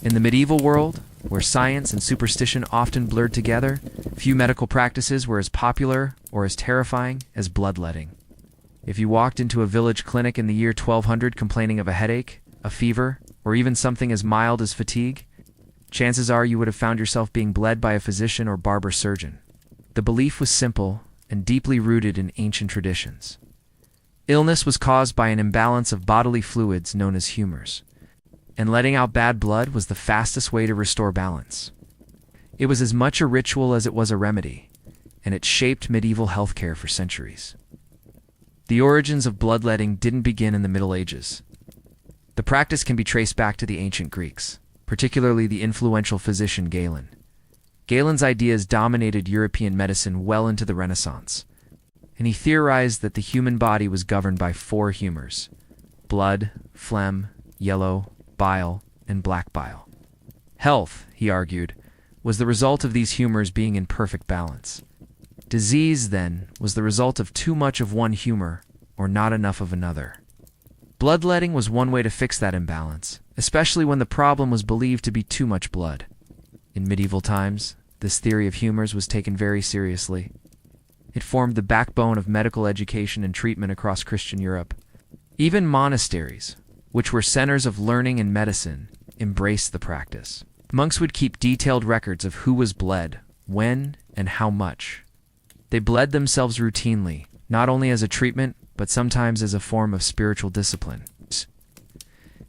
In the medieval world, where science and superstition often blurred together, few medical practices were as popular or as terrifying as bloodletting. If you walked into a village clinic in the year 1200 complaining of a headache, a fever, or even something as mild as fatigue, chances are you would have found yourself being bled by a physician or barber surgeon. The belief was simple and deeply rooted in ancient traditions. Illness was caused by an imbalance of bodily fluids known as humors, and letting out bad blood was the fastest way to restore balance. It was as much a ritual as it was a remedy, and it shaped medieval healthcare for centuries. The origins of bloodletting didn't begin in the Middle Ages. The practice can be traced back to the ancient Greeks, particularly the influential physician Galen. Galen's ideas dominated European medicine well into the Renaissance, and he theorized that the human body was governed by four humors: blood, phlegm, yellow, bile, and black bile. Health, he argued, was the result of these humors being in perfect balance. Disease, then, was the result of too much of one humor or not enough of another. Bloodletting was one way to fix that imbalance, especially when the problem was believed to be too much blood. In medieval times, this theory of humors was taken very seriously. It formed the backbone of medical education and treatment across Christian Europe. Even monasteries, which were centers of learning and medicine, embraced the practice. Monks would keep detailed records of who was bled, when, and how much. They bled themselves routinely, not only as a treatment, but sometimes as a form of spiritual discipline.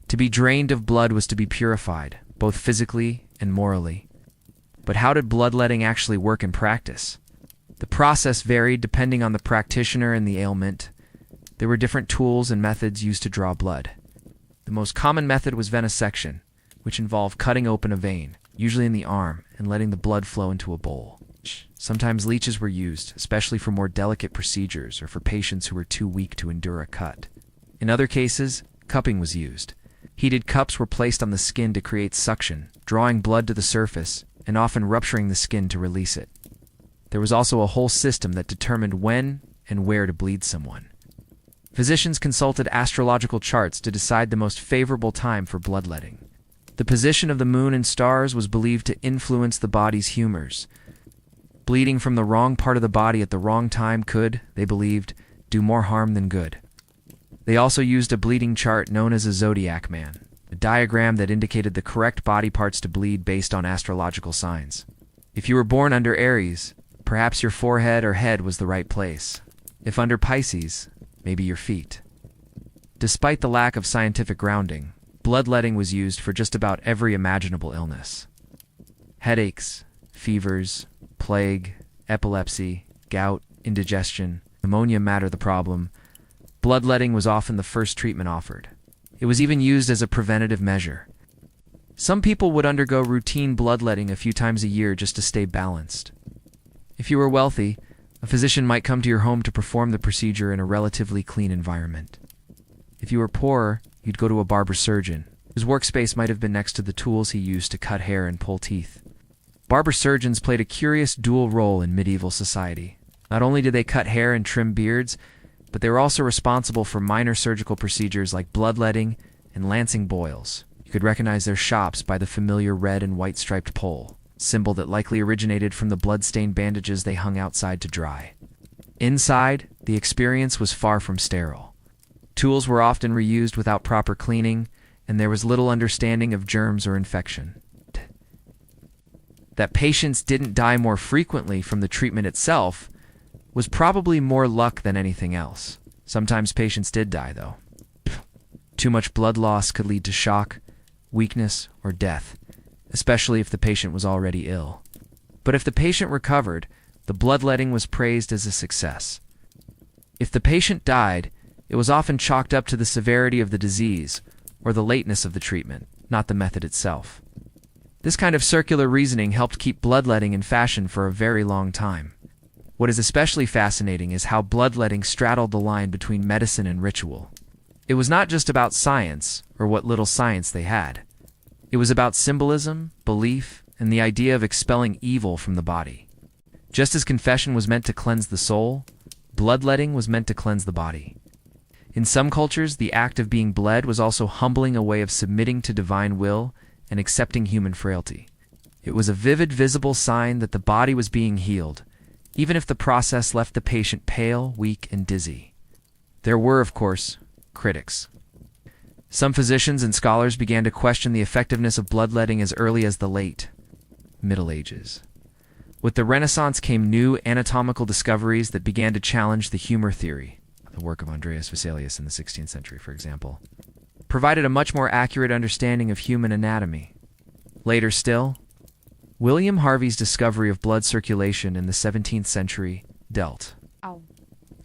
To be drained of blood was to be purified, both physically and morally. But how did bloodletting actually work in practice? The process varied depending on the practitioner and the ailment. There were different tools and methods used to draw blood. The most common method was venesection, which involved cutting open a vein, usually in the arm, and letting the blood flow into a bowl. Sometimes leeches were used, especially for more delicate procedures or for patients who were too weak to endure a cut. In other cases, cupping was used. Heated cups were placed on the skin to create suction, drawing blood to the surface, and often rupturing the skin to release it. There was also a whole system that determined when and where to bleed someone. Physicians consulted astrological charts to decide the most favorable time for bloodletting. The position of the moon and stars was believed to influence the body's humors. Bleeding from the wrong part of the body at the wrong time could, they believed, do more harm than good. They also used a bleeding chart known as a zodiac man, a diagram that indicated the correct body parts to bleed based on astrological signs. If you were born under Aries, perhaps your forehead or head was the right place. If under Pisces, maybe your feet. Despite the lack of scientific grounding, bloodletting was used for just about every imaginable illness. Headaches, fevers, plague, epilepsy, gout, indigestion, pneumonia matter the problem. Bloodletting was often the first treatment offered. It was even used as a preventative measure. Some people would undergo routine bloodletting a few times a year just to stay balanced. If you were wealthy, a physician might come to your home to perform the procedure in a relatively clean environment. If you were poor, you'd go to a barber surgeon, whose workspace might have been next to the tools he used to cut hair and pull teeth. Barber surgeons played a curious dual role in medieval society. Not only did they cut hair and trim beards, but they were also responsible for minor surgical procedures like bloodletting and lancing boils. You could recognize their shops by the familiar red and white striped pole, symbol that likely originated from the blood-stained bandages they hung outside to dry. Inside, the experience was far from sterile. Tools were often reused without proper cleaning, and there was little understanding of germs or infection. That patients didn't die more frequently from the treatment itself was probably more luck than anything else. Sometimes patients did die, though. Too much blood loss could lead to shock, weakness, or death, especially if the patient was already ill. But if the patient recovered, the bloodletting was praised as a success. If the patient died, it was often chalked up to the severity of the disease or the lateness of the treatment, not the method itself. This kind of circular reasoning helped keep bloodletting in fashion for a very long time. What is especially fascinating is how bloodletting straddled the line between medicine and ritual. It was not just about science, or what little science they had. It was about symbolism, belief, and the idea of expelling evil from the body. Just as confession was meant to cleanse the soul, bloodletting was meant to cleanse the body. In some cultures, the act of being bled was also humbling, a way of submitting to divine will and accepting human frailty. It was a vivid, visible sign that the body was being healed, even if the process left the patient pale, weak, and dizzy. There were, of course, critics. Some physicians and scholars began to question the effectiveness of bloodletting as early as the late Middle Ages. With the Renaissance came new anatomical discoveries that began to challenge the humor theory. The work of Andreas Vesalius in the 16th century, for example, provided a much more accurate understanding of human anatomy. Later still, William Harvey's discovery of blood circulation in the 17th century dealt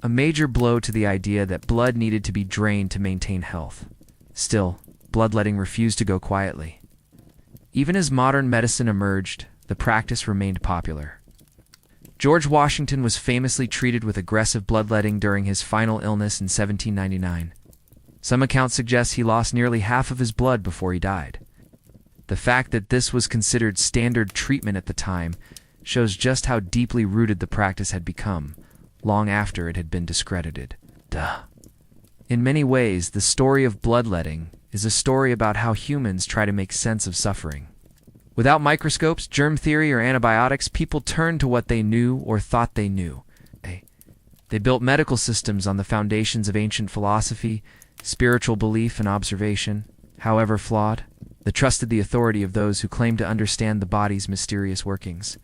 a major blow to the idea that blood needed to be drained to maintain health. Still, bloodletting refused to go quietly. Even as modern medicine emerged, the practice remained popular. George Washington was famously treated with aggressive bloodletting during his final illness in 1799. Some accounts suggest he lost nearly half of his blood before he died. The fact that this was considered standard treatment at the time shows just how deeply rooted the practice had become, long after it had been discredited. In many ways, the story of bloodletting is a story about how humans try to make sense of suffering. Without microscopes, germ theory, or antibiotics, people turned to what they knew or thought they knew. They built medical systems on the foundations of ancient philosophy, spiritual belief, and observation, however flawed. They trusted the authority of those who claimed to understand the body's mysterious workings.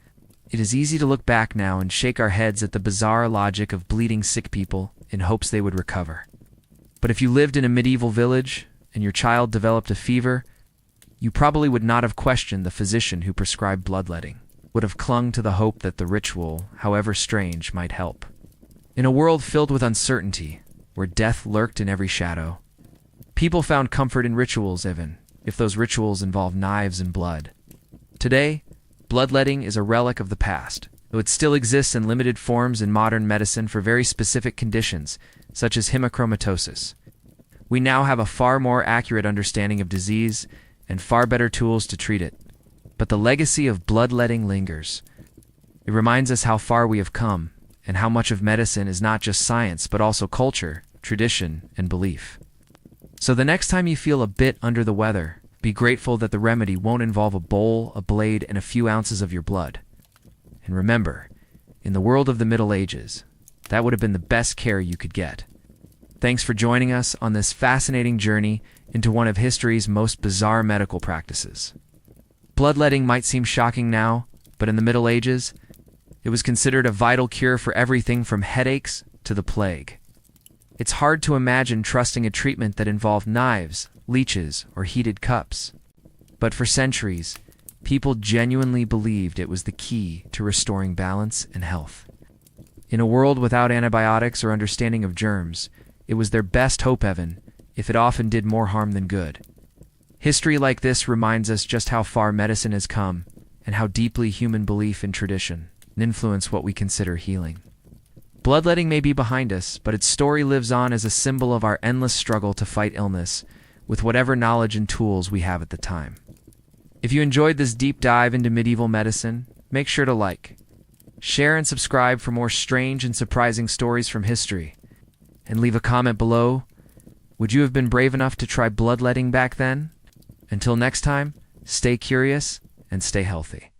It is easy to look back now and shake our heads at the bizarre logic of bleeding sick people in hopes they would recover. But if you lived in a medieval village and your child developed a fever, you probably would not have questioned the physician who prescribed bloodletting, would have clung to the hope that the ritual, however strange, might help. In a world filled with uncertainty, where death lurked in every shadow, people found comfort in rituals, even if those rituals involved knives and blood. Today, bloodletting is a relic of the past, though it still exists in limited forms in modern medicine for very specific conditions, such as hemochromatosis. We now have a far more accurate understanding of disease and far better tools to treat it. But the legacy of bloodletting lingers. It reminds us how far we have come, and how much of medicine is not just science, but also culture, tradition, and belief. So the next time you feel a bit under the weather, be grateful that the remedy won't involve a bowl, a blade, and a few ounces of your blood. And remember, in the world of the Middle Ages, that would have been the best care you could get. Thanks for joining us on this fascinating journey into one of history's most bizarre medical practices. Bloodletting might seem shocking now, but in the Middle Ages, it was considered a vital cure for everything from headaches to the plague. It's hard to imagine trusting a treatment that involved knives, leeches, or heated cups. But for centuries, people genuinely believed it was the key to restoring balance and health. In a world without antibiotics or understanding of germs, it was their best hope, even if it often did more harm than good. History like this reminds us just how far medicine has come and how deeply human belief and tradition influence what we consider healing. Bloodletting may be behind us, but its story lives on as a symbol of our endless struggle to fight illness with whatever knowledge and tools we have at the time. If you enjoyed this deep dive into medieval medicine, make sure to like, share, and subscribe for more strange and surprising stories from history. And leave a comment below. Would you have been brave enough to try bloodletting back then? Until next time, stay curious and stay healthy.